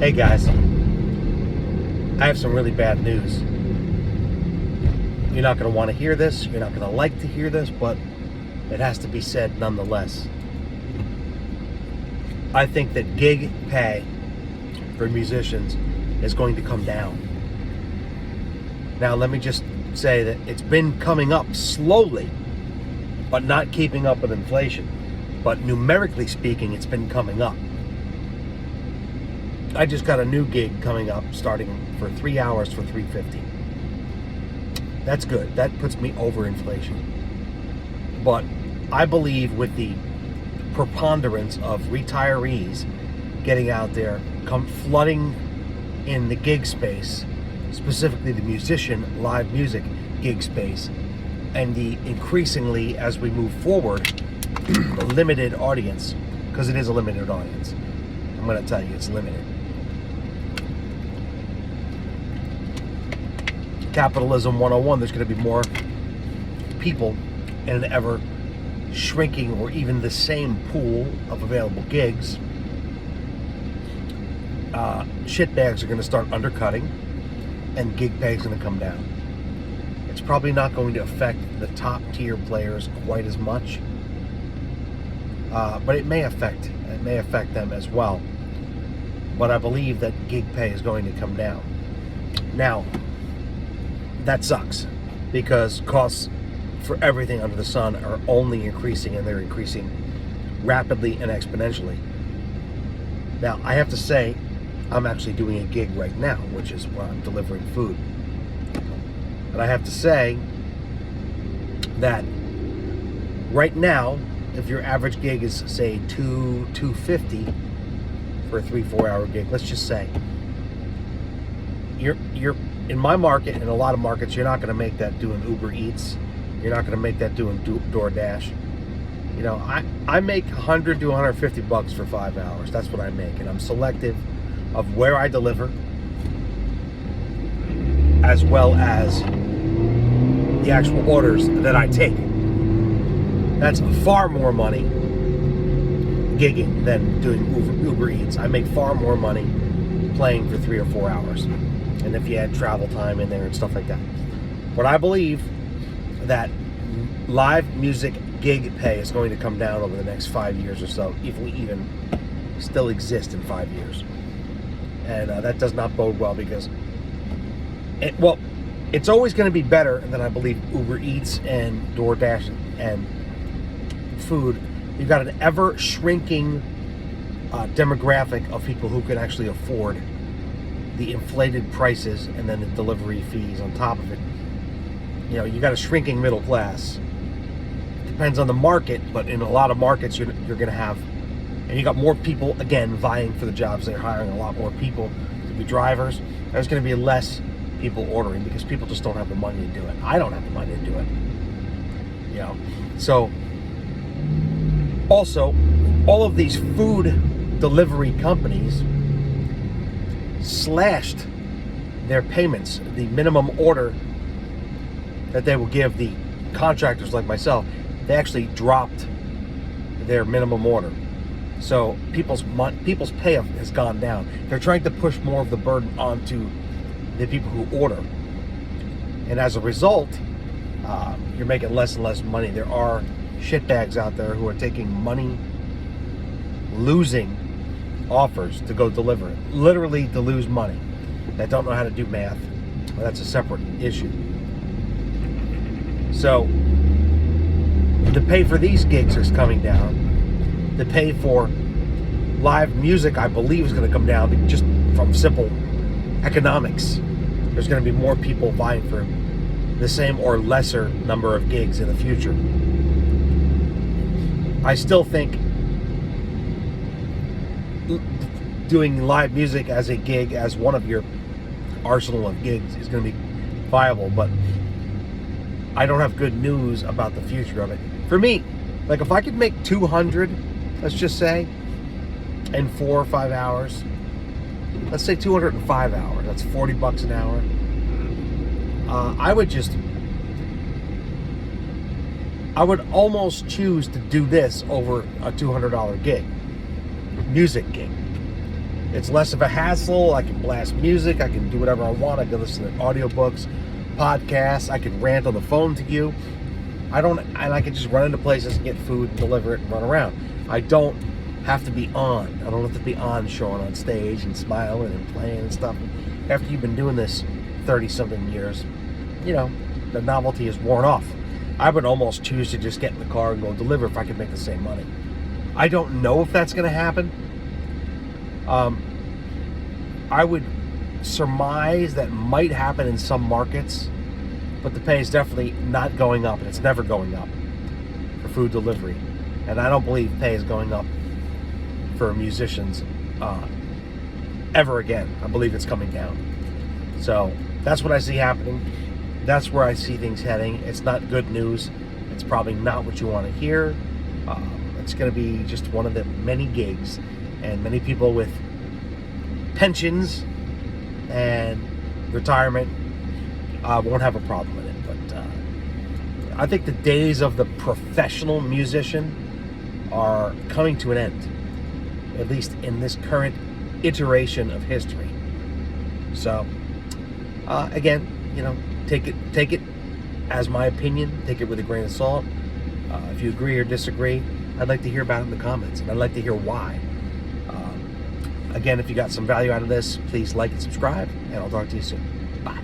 Hey guys, I have some really bad news. You're not going to want to hear this, you're not going to like to hear this, but it has to be said nonetheless. I think that gig pay for musicians is going to come down. Now, let me just say that it's been coming up slowly, but not keeping up with inflation. But numerically speaking, it's been coming up. I just got a new gig coming up, starting for 3 hours for $350. That's good. That puts me over inflation. But I believe with the preponderance of retirees getting out there, come flooding in the gig space, specifically the musician, live music gig space, and the increasingly, as we move forward, limited audience, because it is a limited audience. I'm going to tell you, it's limited. Capitalism 101, there's going to be more people in an ever shrinking or even the same pool of available gigs. Shitbags are going to start undercutting, and gig pay is going to come down. It's probably not going to affect the top tier players quite as much, but it may affect them as well. But I believe that gig pay is going to come down. Now, that sucks, because costs for everything under the sun are only increasing, and they're increasing rapidly and exponentially. Now, I have to say, I'm actually doing a gig right now, which is where I'm delivering food. And I have to say that right now, if your average gig is, say, $250 for a 3-4 hour gig, let's just say, you're in my market, in a lot of markets, you're not going to make that doing Uber Eats. You're not going to make that doing DoorDash. You know, I make $100 to $150 for 5 hours. That's what I make, and I'm selective of where I deliver, as well as the actual orders that I take. That's far more money gigging than doing Uber Eats. I make far more money playing for 3 or 4 hours. And if you add travel time in there and stuff like that. But I believe that live music gig pay is going to come down over the next 5 years or so, if we even still exist in 5 years. And that does not bode well, because it's always going to be better than, I believe, Uber Eats and DoorDash and food. You've got an ever shrinking demographic of people who can actually afford the inflated prices and then the delivery fees on top of it. You know, you got a shrinking middle class. Depends on the market, but in a lot of markets you're going to have, and you got more people again vying for the jobs. They're hiring a lot more people to be drivers. There's going to be less people ordering, because people just don't have the money to do it. I don't have the money to do it. You know, so also all of these food delivery companies slashed their payments. The minimum order that they will give the contractors like myself, they actually dropped their minimum order. So people's pay has gone down. They're trying to push more of the burden onto the people who order, and as a result, you're making less and less money. There are shitbags out there who are taking money losing offers to go deliver it, literally to lose money, that don't know how to do math. Well, that's a separate issue. So the pay for these gigs is coming down. The pay for live music, I believe, is going to come down, just from simple economics. There's going to be more people vying for the same or lesser number of gigs in the future. I still think doing live music as a gig, as one of your arsenal of gigs, is going to be viable, but I don't have good news about the future of it. For me, like, if I could make 200, let's just say, in 4 or 5 hours, let's say 205 hours, that's $40 an hour. I would almost choose to do this over a $200 gig, music gig. It's less of a hassle. I can blast music. I can do whatever I want. I can listen to audiobooks, podcasts. I can rant on the phone to you. And I can just run into places and get food and deliver it and run around. I don't have to be on. I don't have to be on showing on stage and smiling and playing and stuff. After you've been doing this 30-something years, the novelty is worn off. I would almost choose to just get in the car and go deliver if I could make the same money. I don't know if that's going to happen. I would surmise that might happen in some markets, but the pay is definitely not going up, and it's never going up for food delivery. And I don't believe pay is going up for musicians ever again. I believe it's coming down. So that's what I see happening. That's where I see things heading. It's not good news. It's probably not what you want to hear. It's going to be just one of the many gigs, and many people with pensions and retirement won't have a problem with it. But I think the days of the professional musician are coming to an end, at least in this current iteration of history. So again, take it as my opinion. Take it with a grain of salt. If you agree or disagree, I'd like to hear about it in the comments, and I'd like to hear why. Again, if you got some value out of this, please like and subscribe, and I'll talk to you soon. Bye.